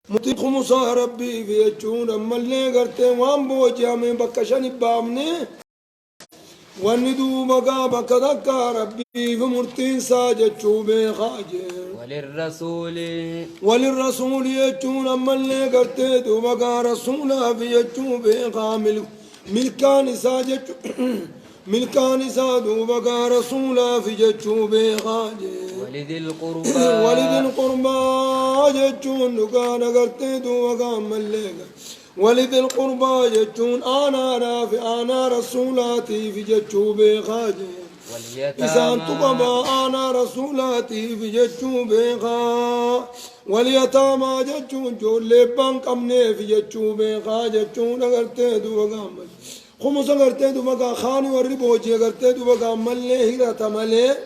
متي خمسة ربي في يجون أما اللي قرتي وان بوجه من بكشان بامني وندو بقى بكذكا ربي في مرتين ساجد شوبي خاجي وللرسول يجون أما اللي قرتي دو بقى رسولا في يجوبي خامل ملكان ساجد ملكان سادو بقى رسولا في جتشوبي خاجي ولد القربى جتشون دكان قرتي دو بقى مليقا ولد القربى جتشون أنا رافي أنا رسولاتي في جتشوبي خاجي إسان تقبى أنا رسولاتي في جتشوبي خا واليتامى جتشون جول لبان قمني في جتشوبي خا جتشون قرتي دو بقى مليقا خمسة قرتي دو بقى خاني وربوجي قرتي دو بقى ملي هيرة ملي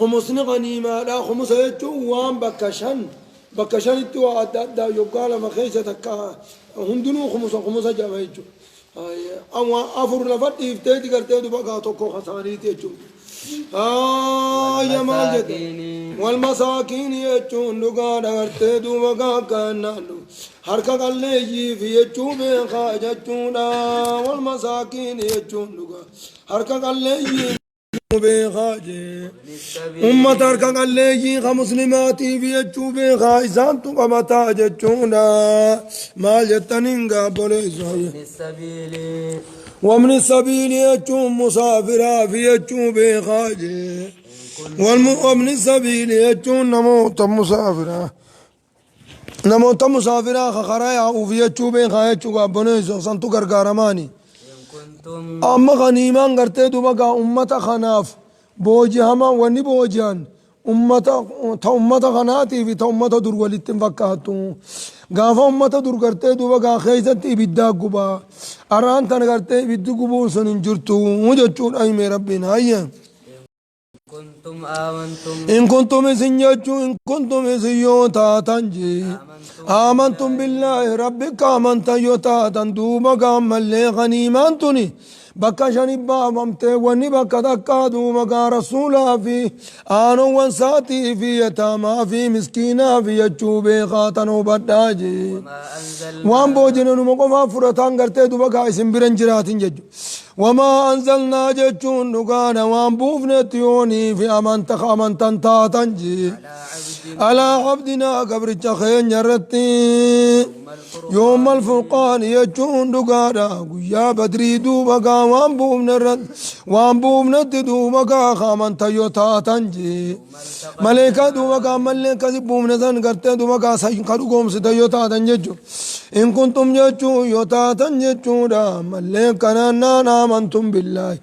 خمسني غنيمة لا خمسة يجو وان بكشن التوا أدا يقال ما خيسة تكا هندنو خمسة جابا يجو أما أفر لفت يفتي قرتي دو بقى توكو خساني تيجو يا مالجد والمساكين يجون لقانا قرتي دو بقى كانانو حركة قلي في يجون خاجتونا والمساكين يجون لقانا حركة قلي بخاجي أمة حركة قلي خمسلماتي في يجون بخايزان تقمتا جتونا مال جتنينغا بوليسوي ومن السبيل يجون مسافرا في يجون بخاجي ومن السبيل يجون نموت مسافرا نموت مسافرا خخرايا وفي يجوبين خايجوغا بنيزو سنتو غرغارماني أما غنيمان غرتي دوبا أمتا خناف بوجي هما وني بوجيان أمتا خناتي في أمتا دور ولتن فكاتو غافا أمتا دور غرتي دوبا خيزتي بدا غبا أران تن غرتي بدو غبو سنين جرتو مجتشون أي مي ربنا هيا إن كنتم سنجتشو إن كنتم سيوتا تنجي آمنتم بالله ربك آمنت يوتا تندوبا قام اللي غنيمان تني بكا شنبا ممتي وني بكا دكا دوبا رسولا في آنو وانساتي في يتاما في مسكينا في يجوبي خاتنو بداجي وان بوجنو نمقما فرطان غرتي دوبا اسم برنجرات ججو وما أنزلنا جتشون نقانا وان بوفنتيوني في أمنتن تاتنجي على عبدنا قبر الجخين يرتي يوم الفرقان يجون نقانا قيا بدري دوبقا وان بوفنت دوبقا خامن تيو تاتنجي ملكة دوبقا ملكة بوفنتن قرتي دوبقا سيين قدقوم ستيو تاتنجي إن كنتم جتشون يوتاتن جتشون ملكة نانا آمنتم بالله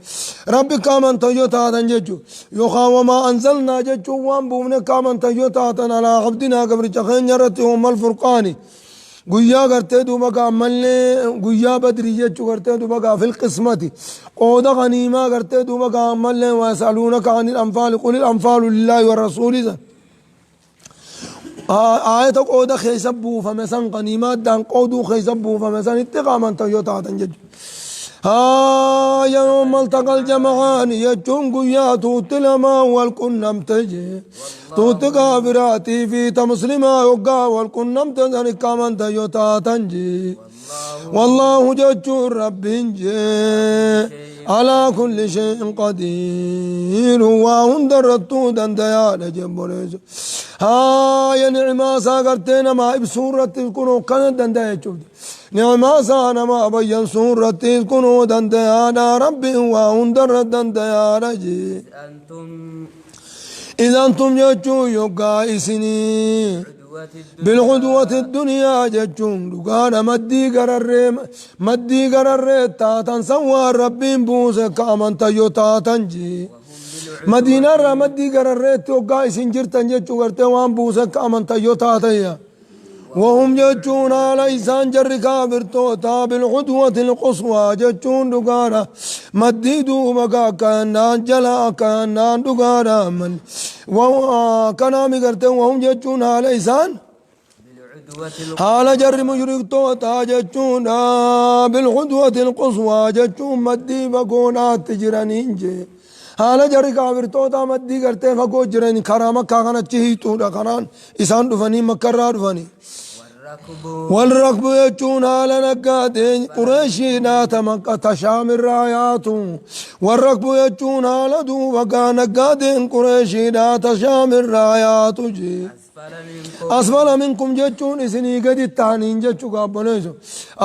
ربك آمنت يوتاتن جتشو يوخا وما أنزلنا جتشو وان بومنك آمنت يوتاتن على عبدنا قبر جخين يرتهم الفرقاني قويا قرتي دوبا ملي قويا بدري جتشو قرتي دوبا في القسمة قود غنيمة قرتي دوبا ملي ويسألونك عن الأنفال قل الأنفال لله والرسول آية قود خيسبو فمسان غنيمات دان قودو خيسبو فمسان اتقاما تيوتا تنجج يوم التقى الجمعان يجون قيا توت لما والكنم تجي توت كافراتي في تمسلما يقا والكنم تزن كامان تيوتا تنجي والله جج رب جي على كل شيء قدير وهندرتو دنديال جبريز يا نعما ساقرتين ما بسورة كنو كان دنديال نعما سانا ما بين سورة كنو دنديال ربي وهندر دنديال جي إذا أنتم ججو يقا إسني بالغدوة الدنيا ججون لقانا مدي قرر تاتن سوى ربين بوسك آمن تيو تاتن جي مدينة را مدي قرر توقع سنجرتن ججو قرتي وان بوسك آمن تيو تاتن وهم ججون على إسان جر كافر توتا بالغدوة القصوى ججون لقانا مدي دوبكا كانان جلا كانان لقانا من وكنامي قرتي وهم ججون على إسان حال جر مشرك توتا ججون بالغدوة القصوى ججون مدي بقونا تجرانين جي حالا جري كافر توتا مدي کرتے فقو جرين كرامة كاغانا چهيتو دا قران إسان دفني مكرار دفني والركب يجون على نقادين قريشي ناتا مكة تشام الرايات والركب يجون على دوبكا نقادين قريشي ناتا شام الرايات جي أسفل منكم جتون إسني قد التانين جتشو قابليسو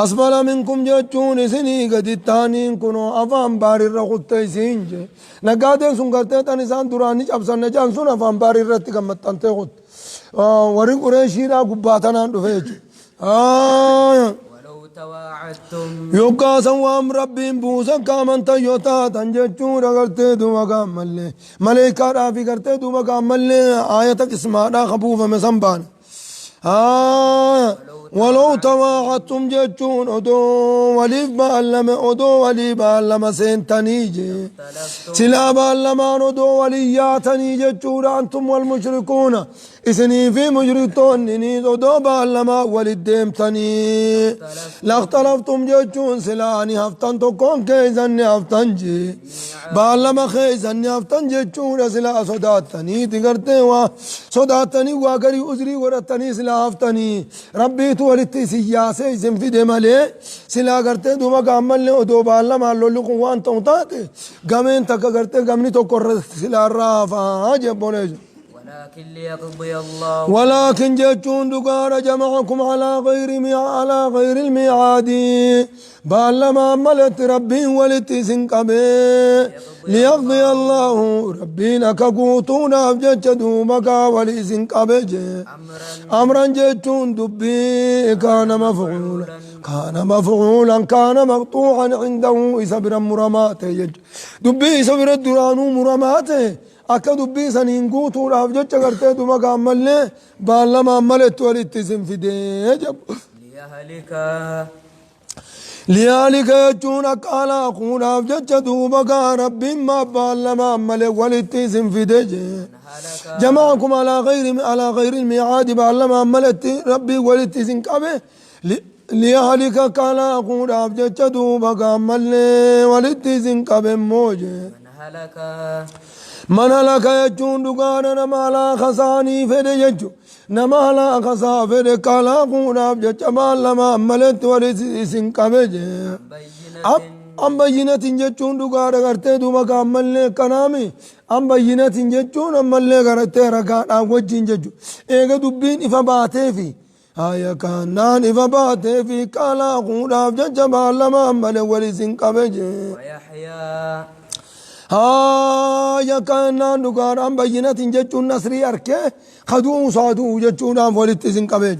أسفل منكم جتون إسني قد التانين كنو أفام باري الرقود تيسين جي نقادين سنقرتين تانيسان دراني جابسان نجان سن أفام باري الرتي كمتان تيخود ورق قريشي را قباتنا دفيج ولو تواعدتم يوكا سوام ربين بوسا كامن تيوتا تنجتشو رغرتي دوما كامل ملائكة رافي کرتے دوما كامل آياتك اسمانا خبوفة مسنبان ولو تواعدتم جتشون أدو وليف بألم أدو ولي بألم سنتنيجي سلا بألمان أدو ولياتني جتشون أنتم والمشركون إسني في مجرتون نيز أدو بألما ولديمتني لاختلفتم جتشون سلاني هفتن تكون كيزني هفتن جي بألما خيزني هفتن جتشون سلا صداتني تقرتي صداتني واقري أزري ورتني سلا هفتني ربي ولتي سياسة اسم في دمالي سلا کرتے دوما کامل نے دو بالا مالو لکو وان تونتاتے گمین تک کرتے گمنی تو کر سلا رافا جب بولے ولكن ليقضي الله ولكن جتون دقار جمعكم على غير الميعاد بالا ما عملت ربي ولتي سنقبي ليقضي الله ربنا كقوتونا بجج دومك ولي سنقبي أمرا جتون دبي كان مفعولا كان مقطوعا عنده إسبر مرماته دبي إسبر الدرانو مرماته أكا دبي سنين قوتو راف جتش کرتے دوما كامل نے بالا ما عملت ولتي سنفدي ليالك يجون أكالا قولا بجتش دوما رب ما بالا ما عملت ولتي سنفدي جمعكم على غير الميعاد بالا ما عملت ربي ولتي سنقبه ليهلك كالا قولا بجتش دوما عمل ولتي سنقبه موجه من هلك يجون دقانا نمالا خساني فده يجو نمالا خسا فده كالا قونا بجتش بالا ما عملت ولتي سنقبه أم بينة جتون دقانا کرتے دوما كامل كنامي أم بينة جتون أمال کرتے ركان وجين جتو إيغا دبين إفا باتي في آيا كانان إفا باتي في كالا قونا بجتش بالا ما عملت ولتي سنقبه ويحيى يا كان نقار أم بينة جتون نصري أركه خدوه صادوه جتون أم ولتزن قبل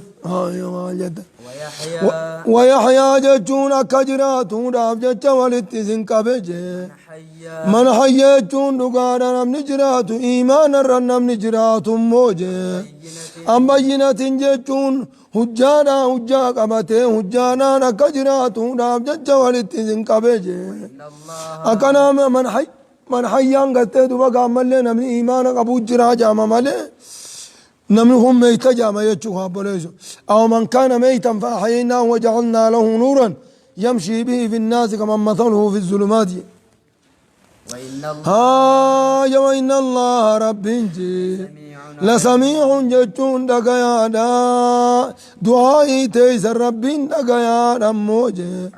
ويحيى جتون كجرات راب جت ولتزن قبل من حيا جتون نقار أم نجرات إيمان الرن أم نجرات موجه أم بينة جتون حجانا حجا قبته حجانا كجرات راب جت ولتزن قبل أكنا من حيان قلت دوبا قامل لنا من إيمانك أبو جرا جامع مالي نمنهم ميتا جامع يتشوها بوليسو أو من كان ميتا فأحييناه وجعلنا له نورا يمشي به في الناس كمن مثله في الظلمات وإن الله رب لسميع جتون دقيادا دعائي تيسر رب دقيادا موجه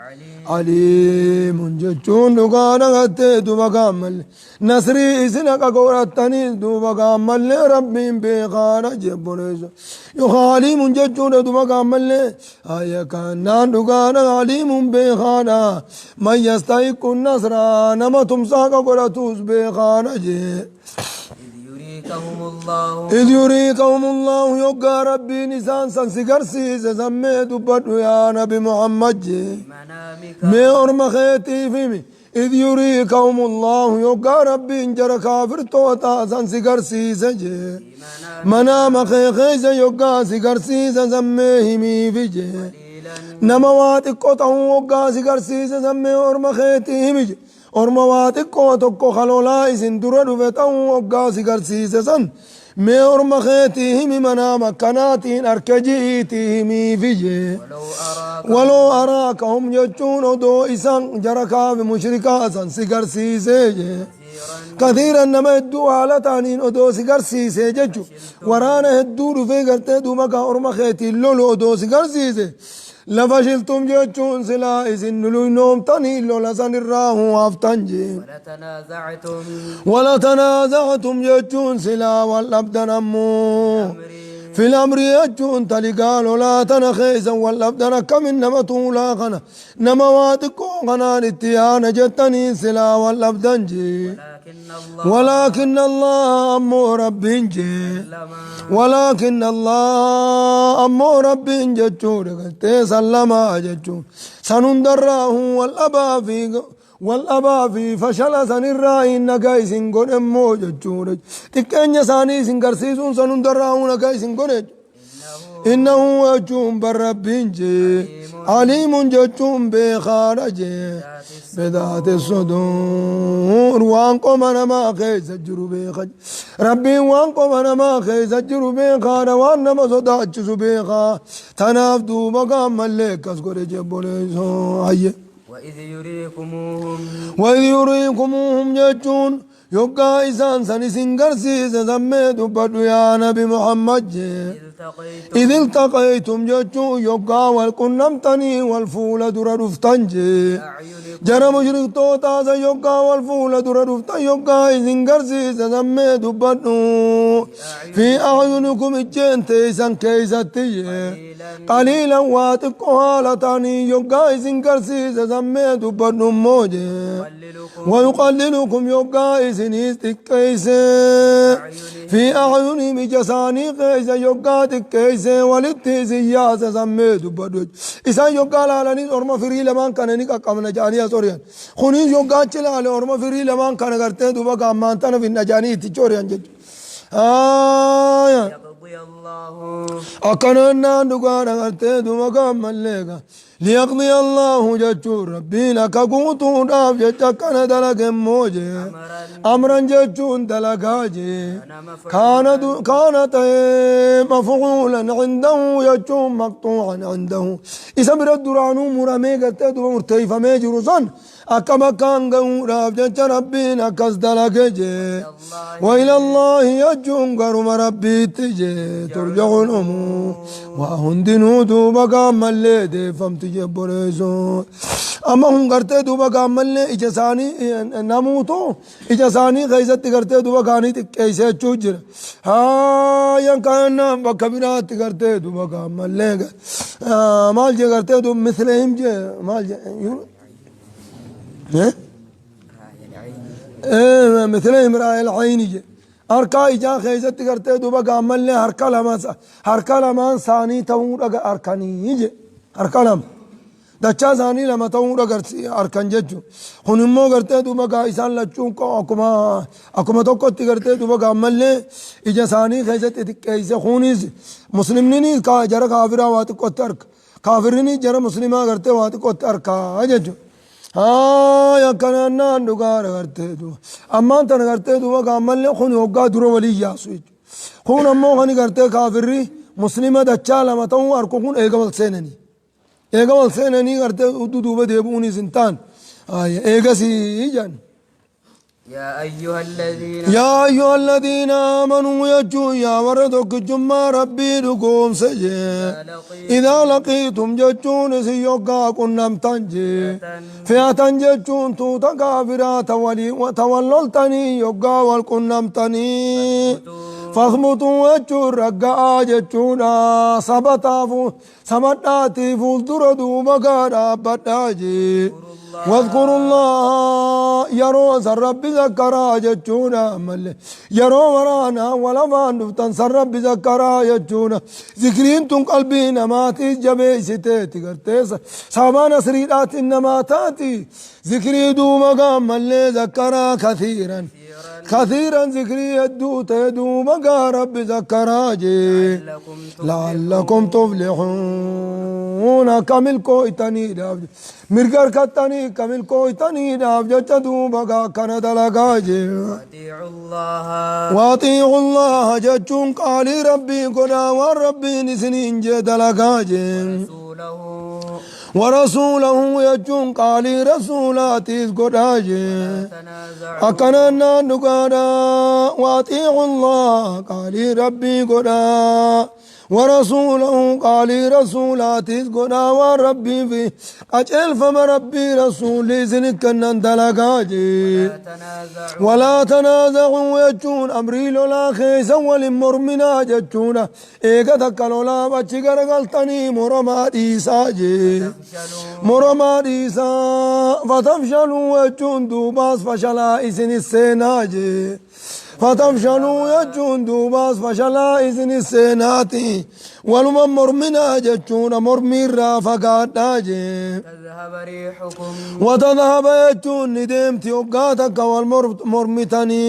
عليم جتون دقانا غتي دوبا كامل نصري إسنك قورتني دوبا كامل ربي بيخانا جبونيسو يوخا عليم جتون دوبا كامل آيا كانان دقانا عليم بيخانا من يستحق النصر نما تمساك قرتوس بيخانا جي إذ يريكهم الله يقى ربي نسان سنسكرسي سسمي دبتو يا نبي محمد مي أرم خيتي فيمي إذ يريكهم الله يقى ربي انجر كافر توتا سنسكرسي سجي منام خيخيس يقى سكرسي سسميه مي فيجي نموات قطعه يقى سكرسي سسمي أرم خيتي فيمي ormawaati koo tokko halolaa isin dura dhufe ta'uu hoggaa si garsiise mee orma keetii himi manaa makkanaatiin harka ji'iitii himiifiyye waloo araakahum jechuun odoo isan jara kaafe mushrikaasan si garsiisee je كثيرا نما هدو حالتانين أدو سيغرسيسي ججو ورانا هدو رفي غرتي دوما كهورما خيتي اللولو أدو سيغرسيسي لفشلتم جتون سلا إذن نلوي نوم تاني لولا سنراه وافتنجي ولا تنازعتم جتون سلا والأبدن أمو في الأمر يجون تلقال ولا تنخيزا والأبدن كم إنما طولا غنا نمواتكو غنا نتيانا جتني سلا والأبدن جي ولكن الله أمو ربي جي ولكن الله أمو ربي جتون سلما جتون سنندراه والأبا في فشل سنرائي نقاي سنقون أمو جتون تكين يساني سنقرسيسون سنندراه نقاي سنقون إنه جتون بربين جي عليم جتون بخارج بذات الصدور وانكم أنا ما خيز الجروبي ربي وانكم أنا ما خيز الجروبي خار وانا ما صداتش سبيخا تنافدوا مقام ملك أسكر جبوليسو هيا وإذ يريكموهم جتون يوكا إسان سني سنغرسيس سميتو بدو يا نبي محمد إذ التقيتم جتو يوكا والكنمتني والفول در رفتنجي جرى مشرق توتا يوكا والفول در رفتن يوكا سنغرسيس سميتو بدو في أعينكم الجن تيسان كيستي قليلا واتقوا حالتاني يوكا سنغرسيس سميتو بدو موجي ويقللكم يوكا سنيس تكيسي في أعينهم جساني قيسي يوكا تكيسي ولتيسي ياسا سميتو بدوج إسان يوكا لالاني أورما فري لمان كان نيكا قمنا جانيا سوريان خونيس يوكا چلالي أورما فري لمان كان غرتي دوبا قامانتانا في النجاني تجوريان جج أكننا دقانا غرتي دوبا قامان ليكا ليقضي الله جتشور ربي لك قوتون داف جتشكنا دلق موجي أمرا جتشون دلقاجي كانت مفعولا عنده جتشون مقطوعا عنده إذا برد درانو مرمي قتدو مرتيفة ميجرو صن أكما كان قوراف جتش ربي نكس دلقاجي وإلى الله يجون قرم ربي تجي ترجع الأمور وهندنو دوبا قام الليدي فمت جبريزو أما هم قرتي دوبا قام اللي إجساني نموتو إجساني غيزت قرتي دوبا قاني تكيسي تشوجر ين كان بكبيرات قرتي دوبا قام اللي مال جي قرتي دوبا مثلهم جي مال جي مثلهم رأي العين جي أركا إجا خيزت قرتي دوبا قام اللي هركا لما ثاني تمور أركاني يجي هركا لما دچا ثاني لما تمور أركان ججو خنمو قرتي دوبا قا إسان لچون کو أكما توقت قرتي دوبا قام اللي إجا ثاني خيزت كيسي خونيز مسلمني كا جرى كافرا واتي قوت أرك كافرني جرى مسلما قرتي واتي قوت أركا ججو يا كنا ندوغار غرتي دو أما أنت نغرتي دو وقامل لي خون يوقع درو ولي ياسوي خون أمو خاني غرتي كافري مسلمة دچا لما تون أركو خون إيغا والسينني غرتي دو دو بديبوني سنتان إيغا سيجان يا أيها الذين آمنوا يجوا يا وردك جمع ربي لكم سجي إذا لقيتم جتون سيوكا كنم تنجي فئة جتون توتا كافرات وتوللتني يوكا والكنم تني فاثبتوا وجور رقا جتونا سبتاتي فولدر دوبكا رابطاجي واذكروا الله يرو سرب ذكرا جتونا مل يرو ورانا ولا ما نفتن سرب ذكرا جتونا ذكرين تن قلبينا ما تجبي ستاتي قرتيس سامان سريرات انما تاتي ذكري دوما مل ذكرا كثيرا ذكري يدو تدو مقا رب ذكراجي لعلكم تفلحون كمل كويتني داب مرقر كتني كمل كويتني داب جتدو مقا كان دلقاجي واطيعوا الله جتشون قالي ربي قنا والربي نسنين جدلقاجي ورسوله يجون قالي رسولاتيس قداجي أكننا نقادا وأطيعوا الله قالي ربي قدا ورسوله قالي رسولاتيس قدا وربي في أجل فما ربي رسولي زنكنا دلقاجي ولا تنازعوا يجون أمري لولا خيسا ولمرمنا ججون إيقا تكالولا بچي غلطني مرما ديساجي مرما ديسا فتفشلوا يجون دوباس فشلا إذن السيناجي فتفشلوا يجون دوباس فشلا إذن السيناتي ولما مرمنا ججون مرمي رافقات ناجي تذهب ريحكم وتذهب يجون ندمتي وقاتك والمرمتني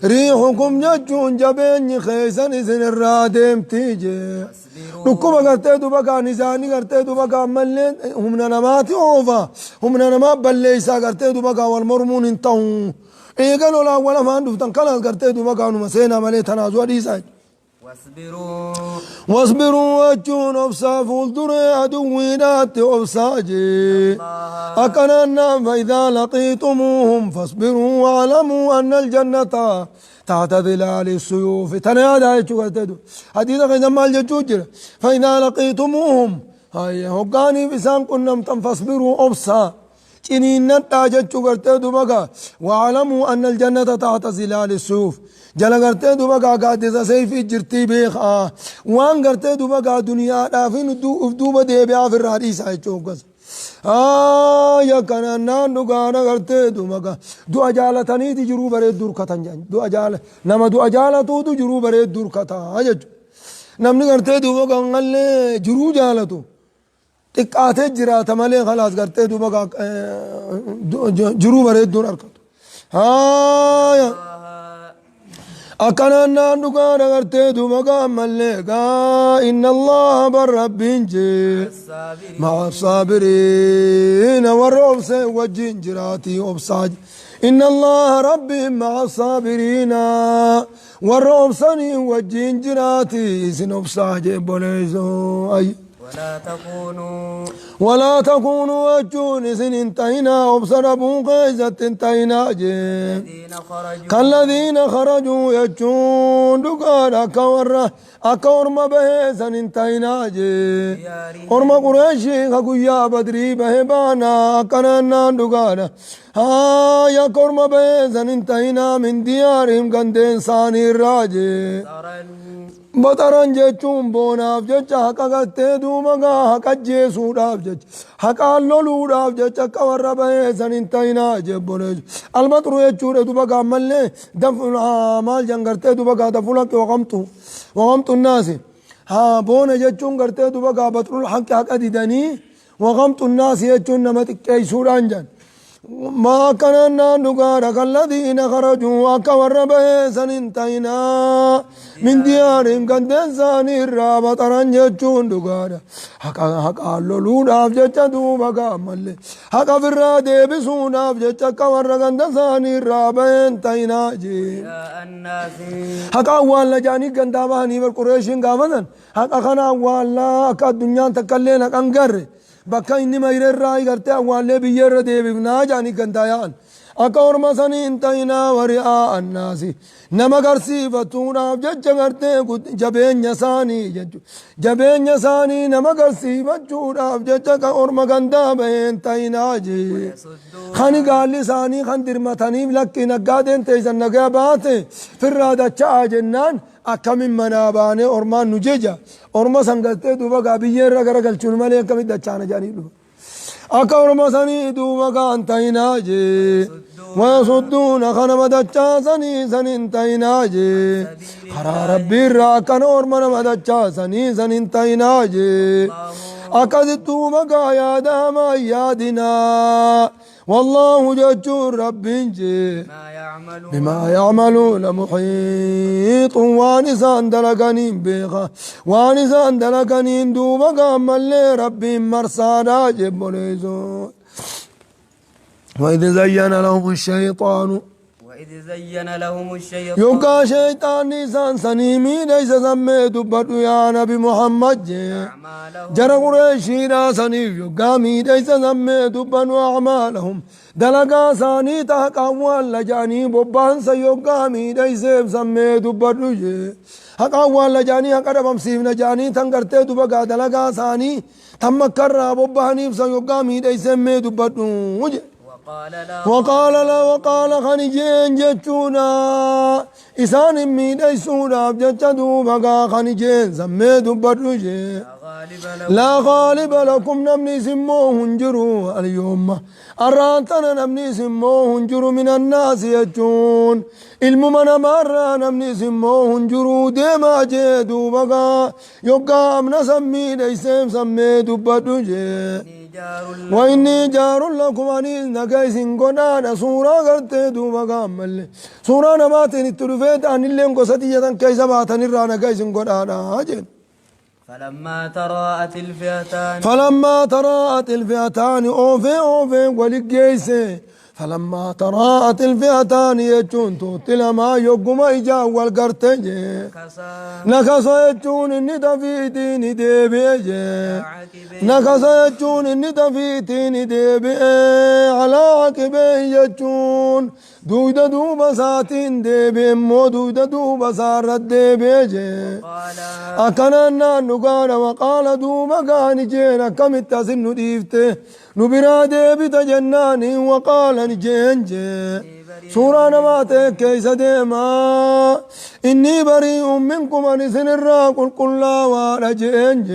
ريحكم ججون جبين خيسن إذن الرادم تيجي ركوبا قرتي دوبا نزاني قرتي دوبا ملين هم نماتي أوفا هم نمات بليسا قرتي دوبا والمرمون انتهوا إيه قالوا لا ولا ما عنده تنقلها قرتي دوبا نمسينا ملي تنازوا ديساج واصبروا وجون أبصا فولدر عدوينات أبصاجي أكننا فإذا لقيتموهم فاصبروا واعلموا أن الجنة تحت ظلال السيوف تنادى يجوكتدو حديث غير مال جوجر فإذا لقيتموهم هاي هقاني بسان كنم فاصبروا أبصا چنين نتاجت جوكتدو بقى واعلموا أن الجنة تحت ظلال السيوف جل کرتے دو بگا قادسا سیفی جرتی بیخا وان کرتے دو بگا دنیا دافین دو بدے بیا پھر رادی سائے چوکس یا کنانان دگانا کرتے دو بگا دو اجالتانی دی جرو برے دور کتن جان دو اجال نما دو اجالتو دو جرو برے دور کتا آجج نمنی کرتے دو بگا انگلے جرو جالتو تکاتے جراتا ملے خلاص کرتے دو بگا جرو برے دور ارکتو یا أكننا نقار غرتي دوبا ملقا إن الله بالربينجي مع الصابرين والرؤوس والجنجراتي وبصاج إن الله ربي مع الصابرين والرؤوس والجنجراتي سنبصاج بوليزو أي ولا تكونوا أجون سن انتهينا وبصربوا قيزة انتهينا كالذين خرجوا يجون دقار أكورم بهيسا انتهينا ورم قريشي خقويا بدري بهبانا كنانا دقار يا كورم بهيسا انتهينا من ديارهم قندين ثاني الراجي بطران جچون بوناف جچ حقا گتے دومگا حقا جیسوداف جچ حقا لولوداف جچ کور بے سننتینا جبونج المطر يچور دوبگا ملنے دفن مال جنگرتے دوبگا دفلا کہ وغمت الناس ها بون جچون کرتے دوبگا بطر الحق حقا دیدنی وغمت الناس يچون نمت کیسودان جان ما كاننا نقارك الذين خرجوا أكور بيسن انتهينا من ديارهم قندين ثاني الرابط رنجتون نقارا حقا اللولون أفجت دوبك ملي حقا في الرادي بسون أفجت كور قند ثاني الرابط انتهينا جي حقا أول لجاني قنداباني والقريشين قامنا حقا خنا أول أكا الدنيا تكلينا كنقر بكا إني ما يرى قرتي أولي بيّر ديبنا جاني كنتايان أكور مساني انتينا ورئاء الناس نما قرسي فتونا جج قرتي جبين يساني جبين يساني نما قرسي فتونا جج كور مقندا بين تينا جي خاني قال لساني خان درمتاني لكي نقادين تيزن نقاباتي في الرادة چاء جنان أكمل منابانه أورمان نجيجا أورما سانغتة دوبا قابية رغرا قلچون مالي أكمل دچانا جاني دوبا أكا أورما ساني دوبا قانتاينا جي ويصدون خنما دچا سنين جي خرا ربي راكن أورما نما دچا سنين جي أكا دوبا قايا داما يادنا والله ججور ربينجي بما يعملون محيط وانسان دلقانين بيخا وانسان دلقانين دوبا قامل لي ربي مرسانا جبوليزون وإذ زين لهم الشيطان وإذ زين لهم الشيطان يوكا شيطاني سان سنيمي ليس سمي دبتو يا نبي محمد أعمالهم جرى قريشي سنيف يوكا مي ليس سمي دبنو أعمالهم دلقا ساني تحق أول لجاني ببان سيوكا مي ليس سمي دبتو حق أول لجاني حق ربم سيفنا جاني تنقرتي دبقا دلقا ساني تمكر بباني سيوكا مي ليس سمي دبتو وقال خنجين جتشونا إسان ميد إسونا بجتشدو بقى خنجين سميد بدرجي لا غالب لكم نمني سموه انجروا اليوم أرانتنا نمني سموه انجروا من الناس يجون الممنا مرة نمني سموه انجروا ديما جيدو بقى يقام نسميد إسام سميد بدرجي وإني جار لكم أني نجايس قنانا سورة قرتي دوبا قامل سورة نماتين التلفيت أن اللي انقصتي كيس باتن الرانا جايس قنانا أجل فلما تراءت الفئتان أوفي ولقيسي فلما تراءت الفئتان يجون توتل ما يقوم إجا والقرتج نكسا يجون إني تفيتين ديبيجي نكسا يجون إني تفيتين ديبي على عقبه يجون دودا دوبا ساتين ديبي مو دودا دوبا سارت ديبيجي أكنا نقال وقال دوبا قاني جينا كم التسن ديفته نبرا ديبي تجناني وقال نجينج سورة نماتك كيس ديما إني بريء منكم أن سنرا قل لا وانا جينج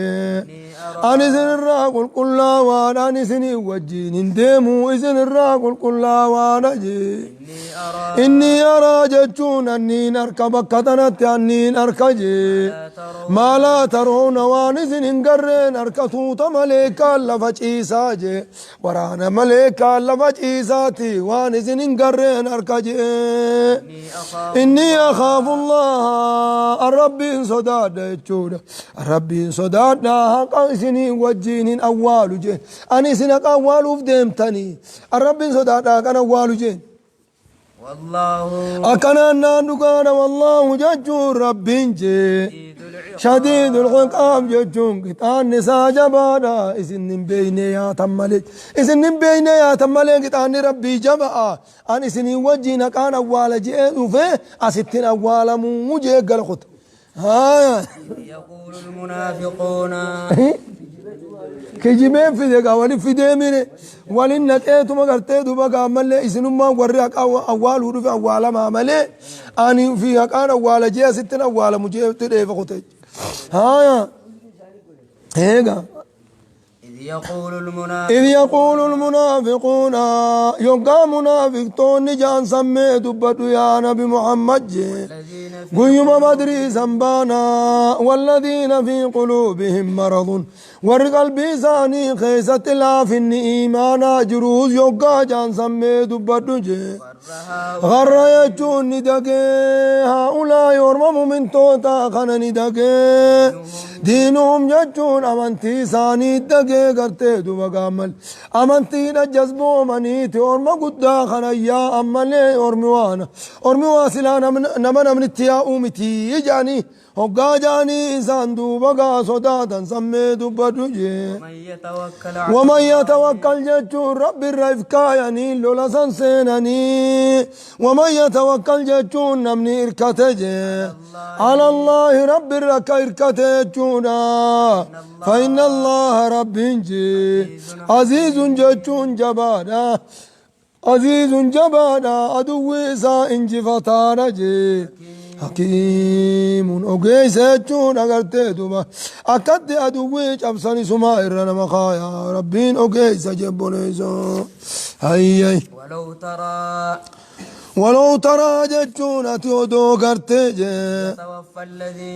أني سنرا قل لا وانا أني سني وجين ديمو سنرا قل لا وانا جي إني أرى جتشون أني نركب كتنت أني نركجي ما لا ترون وانس نقرن أركتوت مليكا لفجيساجي ورانا مليكا لفجيساتي وانس نقرن أركجي إني أخاف الله الرب صداد جود الرب صداد حقا سني وجين أول جين أني سنك أول فدمتني الرب صداد كان أول جين والله أكنا نانوكانا والله ججون ربين جي شديد العقاب ججون قطان نساء جبانا إذن بيني يا تمالي إذن بيني يا تمالي قطان ربي جبا أن إذن وجينا كان أول جيد وفي أستين أول موجي قلقت يقول المنافقون كجيبين في ذلك ولي في ديمين ولي نتأتو مغرتي دوبا قامل إسنو ما وريك أول ورفع أول ما عملي أني فيها كان أول جيه ستين أول مجيب تدي فقطي هيغا إذ يقول المنافقون يقى منافق توني جان سمي دبتو يا نبي محمد قيم بدري سنبانا والذين في قلوبهم مرض والقلب ثاني خيسة العافن إيمانا جروز يقى جان سمي دبتو غر يجون ندقي هؤلاء يرمم من توتا خنا ندقي دينهم يجون أمانتي ثاني دقي قرتي دوبا قامل أمانتي نجزبو منيتي ورما قدا خنا يا أمالي ورمي واسلانا نمنا من التياء متي يجاني هقا جاني إنسان دوبا صدادا سمي دوبا دوجي ومن يتوكل ججون رب الرفكا يعني لولا سنسينني ومن يتوكل ججون نمني إركتجي على الله رب الركا إركتجونا فإن الله رب جي عزيز ججون جبانا عزيز جبانا أدوي سا إنجي فتارجي حكيم أوجيس جون أغرتي دوما أكد أدوي أبصني سماء الرنا مخايا ربين أوجيس جبونيزو هاي ولو ترى جتون أتيودو غرتي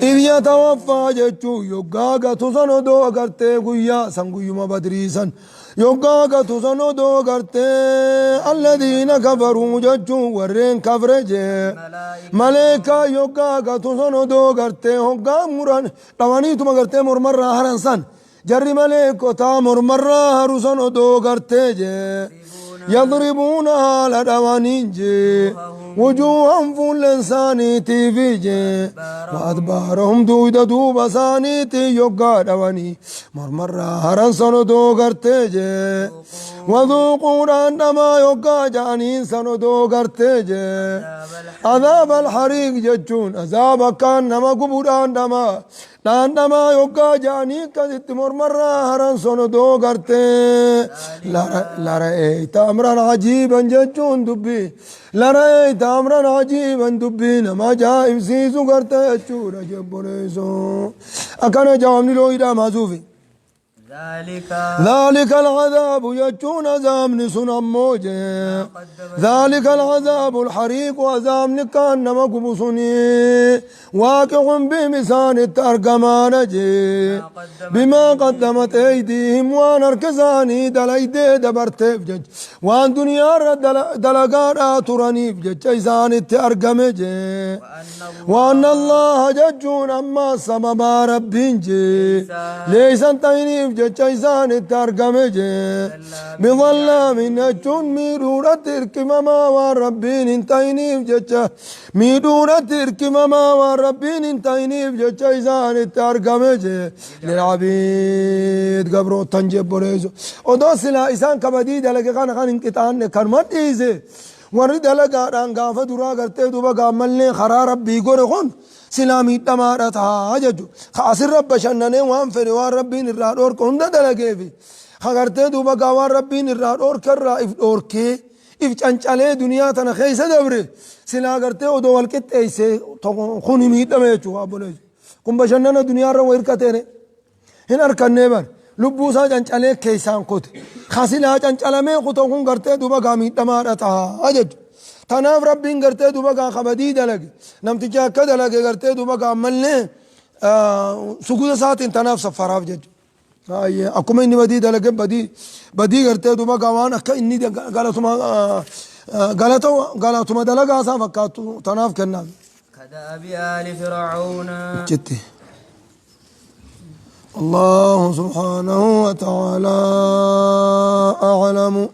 إذ يتوفى جتو يوغاغا تسانو دو غرتي غويا سنغويما بدريسان يوغاغا تسانو دو غرتي الذين كفروا جتو ورين كفرجي ملائكة يوغاغا تسانو دو غرتي هوغا مران لواني تما غرتي مرمرة هرنسان جري ملائكة تا مرمرة هرسانو دو غرتي يضربونها لدوانينجي وجوههم فول لسانيتي فيجي وأدبارهم دوب سانيتي يوغا دواني مرمرة هرن سندو غرتيجي وذوقوا عندما يوغا جانين سندو غرتيجي عذاب الحريق ججون عذاب كان نما قبور عندما يوغا جاني كذت مرمرة هرن سندو غرتي لرأيت أمرا عجيبا ججون دبي لرأيت أمرا عجيبا دبي نما جائب سيسو غرتي ججون جبريسو أكان جامني لو إذا مازوفي ذلك العذاب يجون زامن سنموجه ذلك العذاب الحريق وزامن كان مقبوسني واقع بمسان الترجمان جي بما قدمت أيديهم وان أركزاني دليدي دبرت بجج وان دنيا دلقار تراني بجج إيسان الترجم جي وأن الله ججون أما سبب ربين جي ليس انتيني جيسان الترجم جي بظلام نجون ميدورة تركمما والربين انتيني بجج ميدورة تركمما والربين انتيني بجج جيسان الترجم جي للعبيد قبرو تنجب بريزو ودو سلا إسان كبديد لكي خان انقطان كرمت إيزي ورد لقاران غافة درا کرتے دوبا غاملنے خرا ربی گورے خون سلامی تمارا تھا ججو خاصر رب شننے وان فریوار ربی نرار اور کندہ دلگے بھی خگرتے دوبا غاوار ربی نرار اور کر رہا اور کے اف چنچلے دنیا تن خیسے دبرے سلا کرتے او دو ولکت ایسے خونی میتا میں چوہا بولے کم بشننے دنیا رو ورکتے نے ہن ارکنے بر لبوسا چنچلے کیسان کوت خاصلا چنچلے میں خطو خون کرتے دوبا غامی تمارا تھا ججو تناف ربين کرتے دوبا کا خبدی دلگ نمتجا کد لگ کرتے دوبا کا عملنے سکوت سات تناف سفراف جج یہ اكو میں بدی دلگ بدی کرتے دوبا کا وان اك اني غلطما دلگ اسا فقط تناف کرنا كداب آل فرعون جتي الله سبحانه وتعالى أعلم